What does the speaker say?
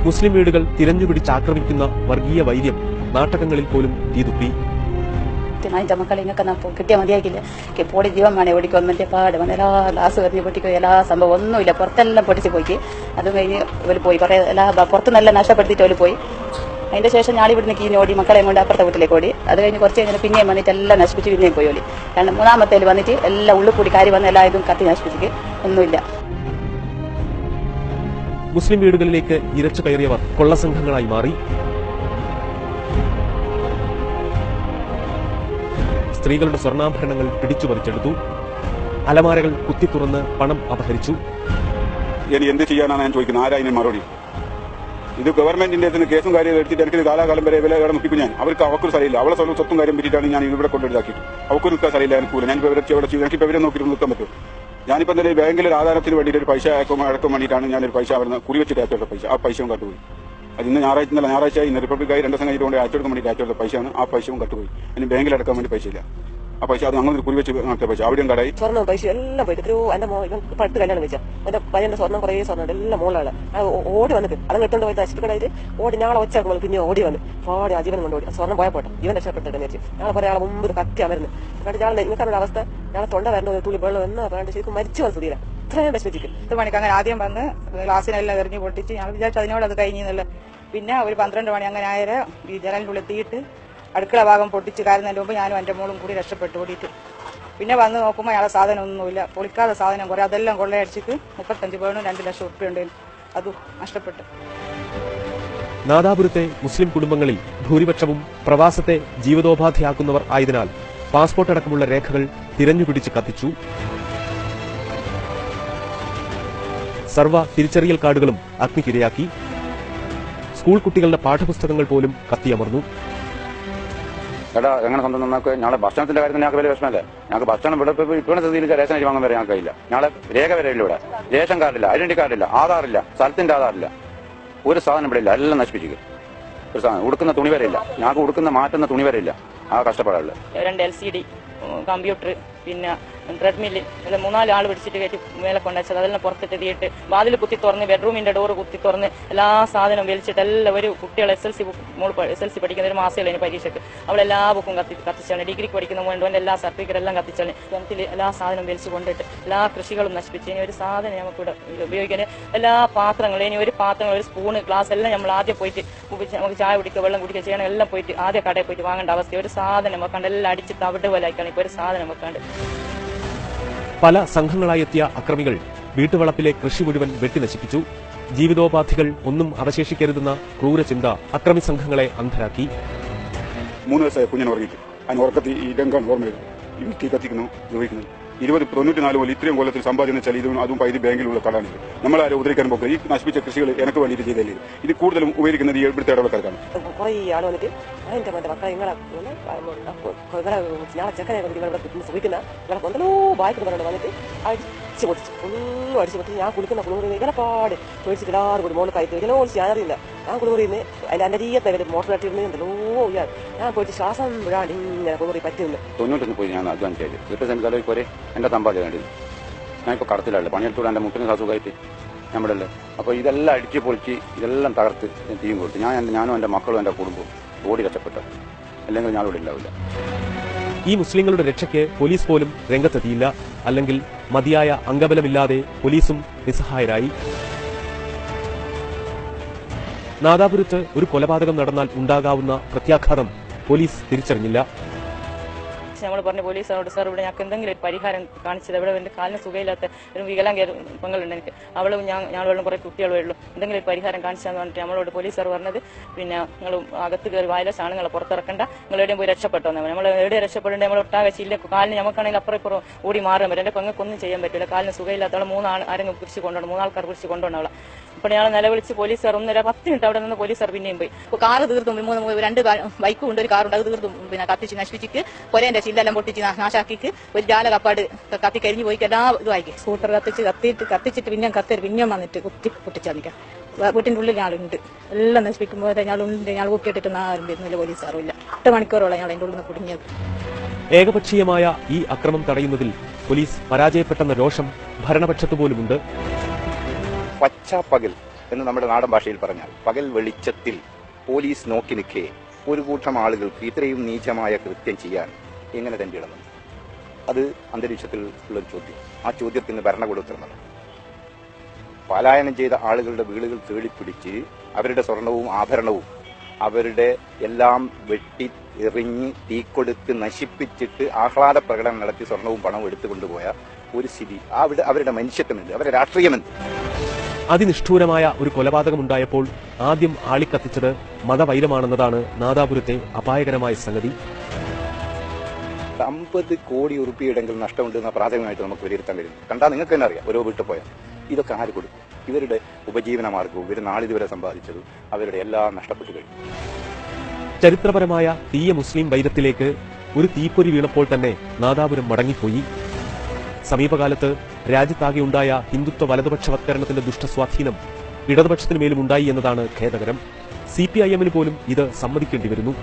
മുസ്ലിം വീടുകൾ തിരഞ്ഞുപിടിച്ച് ആക്രമിക്കുന്ന വർഗീയ വൈര്യം നാട്ടകങ്ങളിൽ പോലും തീതുപ്പി. അതിന്റെ മക്കളെ ഇങ്ങനെ കിട്ടിയാൽ മതിയാക്കില്ല. പൊടി ജീവൻ വേണേ ഓടിക്കും മറ്റേ പാട് വന്ന് എല്ലാ ഗ്ലാസ് കറിഞ്ഞ് പൊട്ടിക്കും. എല്ലാ സംഭവം ഒന്നുമില്ല, പുറത്തെല്ലാം പൊട്ടിച്ച് പോയി. അത് കഴിഞ്ഞ് ഇവർ പോയി കുറെ എല്ലാ പുറത്ത് നല്ല നഷ്ടപ്പെടുത്തിയിട്ട് അവർ പോയി. അതിന്റെ ശേഷം ഞാൻ ഇവിടുന്ന് കീഞ്ഞ് ഓടി മക്കളെ കൊണ്ട് അപ്പുറത്തെ വീട്ടിലേക്ക് ഓടി. അത് കഴിഞ്ഞ് കുറച്ച് കഴിഞ്ഞാൽ പിന്നെയും വന്നിട്ട് എല്ലാം നശിപ്പിച്ച് പിന്നെയും പോയി ഓടി. കാരണം മൂന്നാമത്തേൽ വന്നിട്ട് എല്ലാം ഉള്ളിൽ കൂടി കാര്യം വന്ന് എല്ലാ ഇതും കത്തി നശിപ്പിച്ചിട്ട് ഒന്നുമില്ല. മുസ്ലിം വീടുകളിലേക്ക് ഇരച്ചു കയറിയവർ കൊള്ളസംഘങ്ങളായി മാറി. സ്ത്രീകളുടെ സ്വർണ്ണാഭരണങ്ങൾ പിടിച്ചുപറിച്ചെടുത്തു. അലമാരകൾ കുത്തിത്തുറന്ന് പണം അപഹരിച്ചു. ഇനി എന്ത് ചെയ്യാനാണ് ഞാൻ ചോദിക്കുന്നത്? ആരാ ഇതിന് മറുപടി? ഇത് ഗവൺമെന്റിന്റെ കേസും കാര്യം എടുത്തിട്ട് എനിക്ക് കാലാകാലം വരെ വില ഇവിടെ നോക്കിക്കും. ഞാൻ അവർക്കൊരു സ്ഥലമില്ല. അവളെ സ്വത്തും കാര്യം പറ്റിയിട്ടാണ് ഞാൻ ഇവിടെ കൊണ്ടുവരാക്കിയിട്ട്. അവർക്ക് നിൽക്കാൻ സ്ഥലമില്ല. അനുകൂല ഞാൻ എനിക്കിപ്പോൾ ഇവരെ നോക്കിയിട്ട് നിൽക്കാൻ പറ്റും. ഞാനിപ്പോൾ എന്തായാലും ബാങ്കിൽ ഒരു ആധാരത്തിന് വേണ്ടിയിട്ട് ഒരു പൈസ അടക്കം വേണ്ടിയിട്ടാണ് ഞാനൊരു പൈസ അവിടെ കുറി വെച്ചിട്ട് അയച്ചെടുത്ത പൈസ. ആ പൈസയും കട്ടുപോയി. അത് ഇന്ന് ഞായറാഴ്ച ഇന്ന് റിപ്പബ്ലിക്കായി 2 ദിവസം കഴിഞ്ഞിട്ട് അയച്ചെടുക്കാൻ വേണ്ടി അയച്ചെടുത്ത പൈസയാണ്. ആ പൈസയും കട്ടുപോയി. ഇനി ബാങ്കിൽ അടക്കാൻ വേണ്ടി പൈസ ഇല്ല. ആ പൈസ അത് അങ്ങനെ കുറി വെച്ച് നടത്തിയ പൈസ അവിടെയും കടായി. സ്വർണ്ണം പൈസ എല്ലാം പോയിട്ട് എന്റെ പടുത്ത് കല്യാണം വെച്ചാൽ എന്റെ പയ്യന്റെ സ്വർണ്ണം കുറേ സ്വർണ്ണം എല്ലാം മോളാണ്. ഓടി വന്നിട്ട് അതങ്ങ് എടുത്തോണ്ട് പോയി നശിപ്പിക്കണായിട്ട് ഓടി ഞങ്ങളെ ഒച്ചാക്കുമ്പോൾ പിന്നെ ഓടി വന്ന് പാടി ആ ജീവൻ കൊണ്ട് ഓടി. സ്വർണ്ണം പോയ പോട്ടെ, ജീവൻ രക്ഷപ്പെട്ടെന്ന് വെച്ച് ഞങ്ങൾ കുറെ ആളെ മുമ്പ് കത്തിയാ വരുന്നത്. എന്നിട്ട് ഞങ്ങൾ നിങ്ങൾക്കൊരു അവസ്ഥ, ഞങ്ങളെ തൊണ്ട വരേണ്ട തുള്ളി വെള്ളം എന്നാ പറയാണ്ട് ശരിക്കും മരിച്ചു വന്ന് സുധീര. ഇത്രയും വിഷമിച്ചിട്ട് 10 മണിക്ക് അങ്ങനെ ആദ്യം വന്ന് ഗ്ലാസ്സിനെല്ലാം എറിഞ്ഞ് പൊട്ടിച്ച് ഞങ്ങൾ വിചാരിച്ചു അതിനോട് അത് കഴിഞ്ഞെന്നല്ല. പിന്നെ ഒരു 12 മണി അങ്ങനെ ആയാല് ഈ ജനലിൻ്റെ ഉള്ളിൽ തീയിട്ട് അടുക്കള ഭാഗം പൊട്ടിച്ച് കയറുന്നതിന് മുമ്പ് ഞാനും എൻ്റെ മോളും കൂടി രക്ഷപ്പെട്ടു ഓടിയിട്ട്. പിന്നെ വന്ന് നോക്കുമ്പോൾ അയാളെ സാധനം ഒന്നുമില്ല, പൊളിക്കാതെ സാധനം കുറെ അതെല്ലാം കൊള്ളയടിച്ചിട്ട് 35 പവനും 2 ലക്ഷം ഉറുപ്പിക ഉണ്ട്, അതും നഷ്ടപ്പെട്ടു. നാദാപുരത്തെ മുസ്ലിം കുടുംബങ്ങളിൽ ഭൂരിപക്ഷവും പ്രവാസത്തെ ജീവിതോപാധിയാക്കുന്നവർ ആയതിനാൽ പാസ്പോർട്ട് അടക്കമുള്ള രേഖകൾ തിരഞ്ഞുപിടിച്ച് കത്തിച്ചു. സർവ തിരിച്ചറിയൽ കാർഡുകളും അഗ്നിക്കിരയാക്കി. സ്കൂൾ കുട്ടികളുടെ പാഠപുസ്തകങ്ങൾ പോലും കത്തിയമർന്നു. എടാ എങ്ങനെ സ്വന്തം നന്നാക്കുക? ഞങ്ങളെ ഭക്ഷണത്തിന്റെ കാര്യത്തിൽ ഞങ്ങൾക്ക് വലിയ വിഷമമല്ലേ? ഞങ്ങൾക്ക് ഭക്ഷണം ഇവിടെ ഇട്ടുന്ന സ്ഥിതിയിൽ റേഷൻ അരി വാങ്ങാൻ വരെ ഞങ്ങൾക്ക് കഴിയില്ല. ഞങ്ങളെ രേഖ വരെ ഇല്ല, ഇവിടെ റേഷൻ കാർഡില്ല, ഐഡന്റി കാർഡില്ല, ആധാറില്ല, സ്ഥലത്തിന്റെ ആധാറില്ല, ഒരു സാധനം ഇവിടെ ഇല്ല. എല്ലാം നശിപ്പിച്ചു. ഒരു സാധനം ഉടുക്കുന്ന തുണി വരെ ഇല്ല. ഞങ്ങൾക്ക് ഉടുക്കുന്ന മാറ്റുന്ന തുണി വരെ ഇല്ല. ആ കഷ്ടപ്പാടുള്ള 2 LCD കമ്പ്യൂട്ടർ പിന്നെ ട്രെഡ്മില്ല് എല്ലാം 3-4 ആൾ പിടിച്ചിട്ട് കയറ്റി മേലെ കൊണ്ടുവച്ചത്. അതെല്ലാം പുറത്തിട്ട് തീയിട്ട് വാതിൽ കുത്തി തുറന്ന് ബെഡ്റൂമിന്റെ ഡോറ് കുത്തി തുറന്ന് എല്ലാ സാധനവും വലിച്ചിട്ട് എല്ലാം ഒരു കുട്ടികളെ SLC പഠിക്കുന്ന ഒരു മാസമല്ലേ അതിന് പരീക്ഷയ്ക്ക് അവളെല്ലാ ബുക്കും കത്തിച്ചാണ്. ഡിഗ്രിക്ക് പഠിക്കുന്ന വേണ്ടുകൊണ്ട് എല്ലാ സർട്ടിഫിക്കറ്റ് എല്ലാം കത്തിച്ചാണ്. 10th എല്ലാ സാധനവും വലിച്ചു കൊണ്ടിട്ട് എല്ലാ കൃഷികളും നശിപ്പിച്ച്. ഇനി ഒരു സാധനം നമുക്കിവിടെ ഉപയോഗിക്കാൻ എല്ലാ പാത്രങ്ങളും, ഇനി ഒരു പാത്രങ്ങൾ, ഒരു സ്പൂണ്, ഗ്ലാസ് എല്ലാം നമ്മൾ ആദ്യം പോയിട്ട് നമുക്ക് ചായ കുടിക്കുക, വെള്ളം കുടിക്കുക ചെയ്യണം. എല്ലാം പോയിട്ട് ആദ്യം കടയിൽ പോയിട്ട് വാങ്ങേണ്ട അവസ്ഥ. ഒരു സാധനം വെക്കാണ്ട് എല്ലാം അടിച്ചിട്ട് അവിടെ പോലെ ആയിക്കാണ് ഇപ്പോൾ ഒരു സാധനം വെക്കാണ്ട്. പല സംഘങ്ങളായി എത്തിയ അക്രമികൾ വീട്ടുവളപ്പിലെ കൃഷി മുഴുവൻ വെട്ടിനശിപ്പിച്ചു. ജീവിതോപാധികൾ ഒന്നും അവശേഷിക്കരുതെന്ന ക്രൂരചിന്ത അക്രമി സംഘങ്ങളെ അന്ധരാക്കി. 3 ദിവസമായി കുഞ്ഞിനെ ഉറങ്ങിയിട്ട് അതിന് ഉറക്കത്തിൽ ഈ രംഗം ഓർമ്മ വരും. ഈ തീ കത്തിക്കുന്നു, ഉപയോഗിക്കുന്നത് 94 പോലെ ഇത്രയും കൊല്ലത്തിൽ സമ്പാദ്യം വെച്ചാൽ ഇതും അതും പൈതി ബാങ്കിലുള്ള കടാണിത്. നമ്മളാരും ഉദ്രവിക്കാൻ പോകുന്നത് ഈ നശിപ്പിച്ച കൃഷികൾ എനിക്ക് വേണ്ടിയിട്ട് ചെയ്തല്ലേ. ഇത് കൂടുതലും ഉപയോഗിക്കുന്നത് ഈ ഇവിടുത്തെ ഇടവക്കാർക്കാണ്. കുറെ ആൾ വന്നിട്ട് അതിന്റെ മക്കളെ ഞങ്ങളെ ചെക്കനെ സുഖിക്കുന്ന ഞങ്ങളെ കൊണ്ടല്ലോ ബായ്ക്ക് വന്നിട്ട് അടിച്ചു പൊട്ടിച്ചു, ഒന്നും അടിച്ചു പൊട്ടിച്ച്. ഞാൻ കുളിക്കുന്ന കുളിമുറി ഇങ്ങനെ പാട് പേടിച്ചിട്ട് എല്ലാവരും കൂടി മോള് കയറ്റി ഇതിനെ വിളിച്ച് ഞാനറിയില്ല. ഞാൻ കുളിമുറിന്ന് അതിന്റെ എൻ്റെ രീയത്തെ മോട്ടർ കട്ടിരുന്ന് എന്തല്ലോ ഞാൻ പോയിട്ട് ശ്വാസം വിടാണ്ട് ഇങ്ങനെ കുളിമുറി പറ്റുന്നു. 91 പോയി ഞാൻ അധ്വാനിച്ചായിട്ട് 8 സെന്റ് സ്ഥലം പോരെ എന്റെ സമ്പാദ്യം വേണ്ടി. ഞാൻ ഇപ്പോൾ കടത്തിലല്ലേ പണിയെടുത്തോടെ എന്റെ മുട്ടിന് അസുഖമായിട്ട് നമ്മുടെ അല്ലേ. അപ്പോൾ ഇതെല്ലാം അടിച്ച് പൊളിച്ച് ഇതെല്ലാം തകർത്ത് തീയും കൊടുത്തു. ഞാനും എന്റെ മക്കളും എന്റെ കുടുംബവും ഓടി രക്ഷപ്പെട്ടു. അല്ലെങ്കിൽ ഞാനിവിടെ ഉണ്ടാവില്ല. ഈ മുസ്ലിങ്ങളുടെ രക്ഷയ്ക്ക് പോലീസ് പോലും രംഗത്തെത്തിയില്ല. അല്ലെങ്കിൽ മതിയായ അംഗബലമില്ലാതെ പോലീസും നിസ്സഹായരായി. നാദാപുരത്ത് ഒരു കൊലപാതകം നടന്നാൽ ഉണ്ടാകാവുന്ന പ്രത്യാഘാതം പോലീസ് തിരിച്ചറിഞ്ഞില്ല. നമ്മൾ പറഞ്ഞു പോലീസിനോട്, സാർ ഇവിടെ ഞങ്ങൾക്ക് എന്തെങ്കിലും ഒരു പരിഹാരം കാണിച്ചത്, ഇവിടെ എൻ്റെ കാലിന് സുഖമില്ലാത്ത ഒരു വികലാംഗ പെങ്ങളുണ്ട് എനിക്ക്, അവളും ഞങ്ങളും കുറേ കുട്ടികളും ഉള്ളൂ, എന്തെങ്കിലും ഒരു പരിഹാരം കാണിച്ചാന്ന് പറഞ്ഞിട്ട് നമ്മളോട് പോലീസുകാർ പറഞ്ഞത് പിന്നെ നിങ്ങൾ അകത്ത് കയറി വയലസ് ആണ്, നിങ്ങളെ പുറത്തിറക്കണ്ട, നിങ്ങൾ എവിടെയും പോയി രക്ഷപ്പെട്ടോ. നമ്മൾ എവിടെ രക്ഷപ്പെടേണ്ടത്? നമ്മൾ ഒട്ടാകെ ചില്ല കാലിന് നമുക്കാണെങ്കിൽ അപ്പുറം ഇപ്പുറം ഓടി മാറാൻ പറ്റും. എൻ്റെ പെങ്ങൾക്കൊന്നും ചെയ്യാൻ പറ്റില്ല, കാലിന് സുഖമില്ലാത്തവളെ 3 ആരെങ്കിലും പിടിച്ച് കൊണ്ടുപോകണം, 3 ആൾക്കാർ പിടിച്ച് കൊണ്ടുപോകണം അവളെ. അപ്പോൾ ഞങ്ങൾ നിലവിളിച്ച് പോലീസുകാർ 10 മിനിറ്റ് അവിടെ നിന്ന് പോലീസുകാർ പിന്നെയും പോയി. കാറ് തീർത്തും 2 ബൈക്കും ഉണ്ട്, ഒരു കാറുണ്ട്, അത് തീർത്തും പിന്നെ കത്തിച്ച് നശിപ്പിച്ചിട്ട് കൊരേന്റെ ചില്ലെല്ലാം പൊട്ടിച്ച് നാശാക്കിക്ക് ഒരു ജാല കപ്പാട് കത്തി കരിഞ്ഞു പോയി എല്ലാ ഇതുമാക്കി. സ്കൂട്ടർ കത്തിച്ചിട്ട് പിന്നെയും വന്നിട്ട് കുത്തി പൊട്ടിച്ചതിക്കാം. വീട്ടിന്റെ ഉള്ളിൽ ഞാളുണ്ട്, എല്ലാം നശിപ്പിക്കുമ്പോൾ ഞാളുണ്ട്. ഞാൻ ഊക്കിയിട്ടിട്ട് ആരും വരുന്നില്ല, പോലീസുകാരും ഇല്ല. 8 മണിക്കൂറോളം ഞങ്ങൾ അതിൻ്റെ ഉള്ളിൽ നിന്ന് കുടുങ്ങിയത്. ഏകപക്ഷീയമായ ഈ അക്രമം തടയുന്നതിൽ പോലീസ് പരാജയപ്പെട്ടെന്ന രോഷം ഭരണപക്ഷത്ത് പോലുമുണ്ട്. പച്ചപ്പകൽ എന്ന് നമ്മുടെ നാടൻ ഭാഷയിൽ പറഞ്ഞാൽ പകൽ വെളിച്ചത്തിൽ പോലീസ് നോക്കി നിൽക്കേ ഒരു കൂട്ടം ആളുകൾക്ക് ഇത്രയും നീചമായ കൃത്യം ചെയ്യാൻ എങ്ങനെ തന്റെ ഇടന്നു? അത് അന്തരീക്ഷത്തിൽ ഉള്ളൊരു ചോദ്യം. ആ ചോദ്യത്തിന് ഭരണകൂടം ഉത്തരം നൽകണം. പലായനം ചെയ്ത ആളുകളുടെ വീടുകൾ തേടിപ്പിടിച്ച് അവരുടെ സ്വർണവും ആഭരണവും അവരുടെ എല്ലാം വെട്ടി എറിഞ്ഞ് തീക്കൊടുത്ത് നശിപ്പിച്ചിട്ട് ആഹ്ലാദ പ്രകടനം നടത്തി സ്വർണവും പണവും എടുത്തുകൊണ്ടുപോയ ഒരു സ്ഥിതി അവരുടെ മനുഷ്യത്വമെന്ത്, അവരുടെ രാഷ്ട്രീയമെന്ത്? അതിനിഷ്ഠൂരമായ ഒരു കൊലപാതകമുണ്ടായപ്പോൾ ആദ്യം ആളിക്കത്തിച്ചത് മതവൈരമാണെന്നതാണ് നാദാപുരത്തെ അപായകരമായ സംഗതി. 50 കോടി ഉറുപ്പിയുടെങ്കിലും നഷ്ടമുണ്ടെന്ന പ്രാഥമികമായിട്ട് നമുക്ക് വിലയിരുത്താൻ കഴിയുന്നു. കണ്ടാൽ നിങ്ങൾക്ക് തന്നെ അറിയാം. ഓരോ വീട്ടിൽ പോയാൽ ഇതൊക്കെ ആര് കൊടുക്കും? ഇവരുടെ ഉപജീവന മാർഗവും ഇവർ നാളിതുവരെ സമ്പാദിച്ചതും അവരുടെ എല്ലാം നഷ്ടപ്പെട്ടു കഴിഞ്ഞു. ചരിത്രപരമായ തീയ മുസ്ലിം വൈരത്തിലേക്ക് ഒരു തീപ്പൊരി വീണപ്പോൾ തന്നെ നാദാപുരം മടങ്ങിപ്പോയി. സമീപകാലത്ത് രാജ്യത്താകെ ഉണ്ടായ ഹിന്ദുത്വ വലതുപക്ഷവത്കരണത്തിന്റെ ദുഷ്ടസ്വാധീനം ഇടതുപക്ഷത്തിനുമേലും ഉണ്ടായി എന്നതാണ് ഖേദകരം. CPIM പോലും ഇത് സമ്മതിക്കേണ്ടി വരുന്നു.